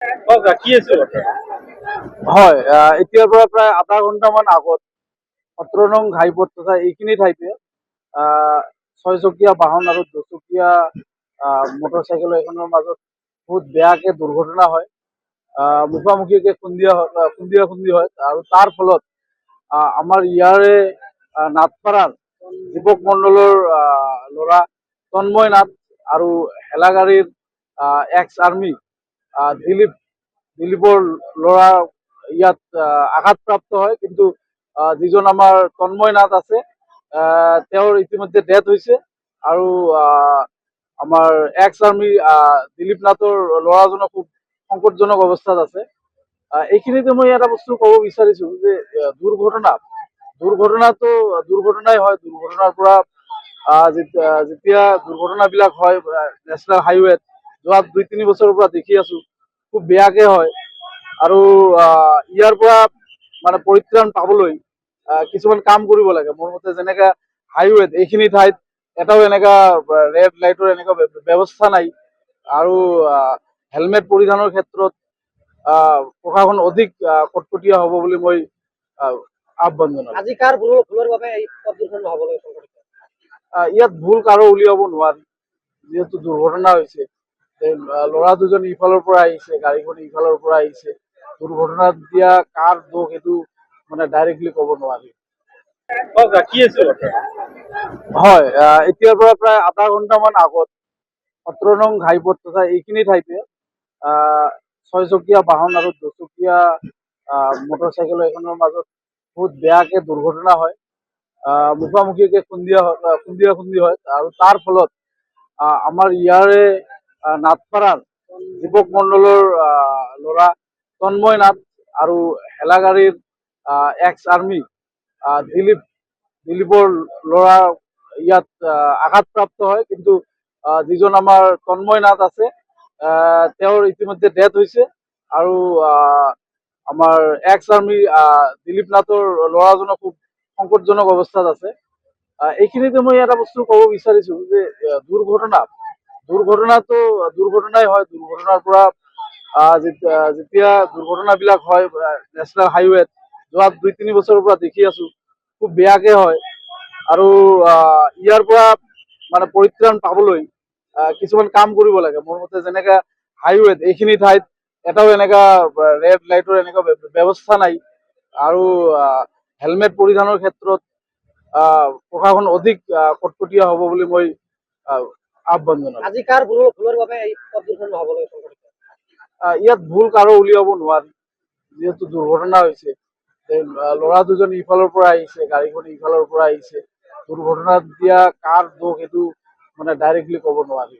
কি আছিল হয়, এতিয়াৰ পৰা প্ৰায় আধা ঘণ্টামান আগত ১৭ নং ঘাইপথ তথা এইখিনি ঠাইতে আহ, ৬ চকীয়া বাহন আৰু দুচকীয়া মটৰচাইকেল এখনৰ মাজত বহুত বেয়াকে দুৰ্ঘটনা হয়। মুখামুখিকে খুন্দিয়া হয় আৰু তাৰ ফলত আমাৰ ইয়াৰে নাথপাৰাৰ দীপক মণ্ডলৰ ল'ৰা তন্ময় নাথ আৰু হেলাগাড়ীৰ এক্স আৰ্মি দিলীপ দিলীপৰ ল'ৰা ইয়াত আঘাতপ্ৰাপ্ত হয়, কিন্তু যিজন আমাৰ তন্ময় নাথ আছে তেওঁৰ ইতিমধ্যে ডেথ হৈছে আৰু আমাৰ এক্স আৰ্মি দিলীপ নাথৰ ল'ৰাজনৰ খুব সংকটজনক অৱস্থাত আছে। এইখিনিতে মই এটা বস্তু ক'ব বিচাৰিছো যে দুৰ্ঘটনাটো দুৰ্ঘটনাই হয়। দুৰ্ঘটনাৰ পৰা যেতিয়া দুৰ্ঘটনাবিলাক হয় নেশ্যনেল হাইৱেত যোৱা ২-৩ বছৰৰ পৰা দেখি আছো খুব বেয়াকে হয় আৰু ইয়াৰ পৰা মানে পৰিত্ৰাণ পাবলৈ কিছুমান কাম কৰিব লাগে। মোৰ মতে যেনেকা হাইৱেত এইখিনি ঠাইত এটাও এনেকা ৰেড লাইটৰ এনেকুৱা ব্যৱস্থা নাই আৰু হেলমেট পৰিধানৰ ক্ষেত্ৰত প্ৰশাসন অধিক কটকটীয়া হ'ব বুলি মই আহ্বান জনাম। আজি কাৰ ভুলৰ বাবে এই পথ দুৰ্ঘটনা হ'বলৈ সংঘটিত? ইয়াত ভুল কাৰো উলিয়াব নোৱাৰি, যিহেতু দুৰ্ঘটনা হৈছে। ল'ৰা দুজন ইফালৰ পৰা আহিছে, গাড়ীখন ইফালৰ পৰা আহিছে। দুৰ্ঘটনাত দিয়া কাৰ দোষ এইটো মানে ডাইৰেক্টলি ক'ব নোৱাৰি। কি আছিল হয়, এতিয়াৰ পৰা প্ৰায় আধা ঘণ্টামান আগত ১৭ নং ঘাইপথ তথা এইখিনি ঠাইতে ৬ চকীয়া বাহন আৰু দুচকীয়া মটৰচাইকেল এখনৰ মাজত বহুত বেয়াকে দুৰ্ঘটনা হয়। মুখামুখিকে খুন্দিয়া হয় আৰু তাৰ ফলত আমাৰ ইয়াৰে নাথপাৰাৰ দীপক মণ্ডলৰ ল'ৰা তন্ময় নাথ আৰু হেলাগাড়ীৰ এক্স আৰ্মি দিলীপৰ ল'ৰা ইয়াত আঘাতপ্ৰাপ্ত হয়, কিন্তু যিজন আমাৰ তন্ময় নাথ আছে তেওঁৰ ইতিমধ্যে ডেথ হৈছে আৰু আমাৰ এক্স আৰ্মি দিলীপ নাথৰ ল'ৰাজনৰ খুব সংকটজনক অৱস্থাত আছে। এইখিনিতে মই এটা বস্তু ক'ব বিচাৰিছো যে দুৰ্ঘটনাটো দুৰ্ঘটনাই হয়। দুৰ্ঘটনাৰ পৰা যেতিয়া দুৰ্ঘটনাবিলাক হয় নেশ্যনেল হাইৱেত যোৱা ২-৩ বছৰৰ পৰা দেখি আছো খুব বেয়াকে হয় আৰু ইয়াৰ পৰা মানে পৰিত্ৰাণ পাবলৈ কিছুমান কাম কৰিব লাগে। মোৰ মতে যেনেকা হাইৱেত এইখিনি ঠাইত এটাও এনেকা ৰেড লাইটৰ এনেকুৱা ব্যৱস্থা নাই আৰু হেলমেট পৰিধানৰ ক্ষেত্ৰত প্ৰশাসন অধিক কটকটীয়া হ'ব বুলি মই আহ্বান জনাম। আজি কাৰ ভুলৰ বাবে এই পথ দুৰ্ঘটনা হ'বলৈ সংঘটিত? ইয়াত ভুল কাৰো উলিয়াব নোৱাৰি, যিহেতু দুৰ্ঘটনা হৈছে। ল'ৰা দুজন ইফালৰ পৰা আহিছে, গাড়ীখন ইফালৰ পৰা আহিছে। দুৰ্ঘটনাত দিয়া কাৰ দোষ এইটো মানে ডাইৰেক্টলি ক'ব নোৱাৰি।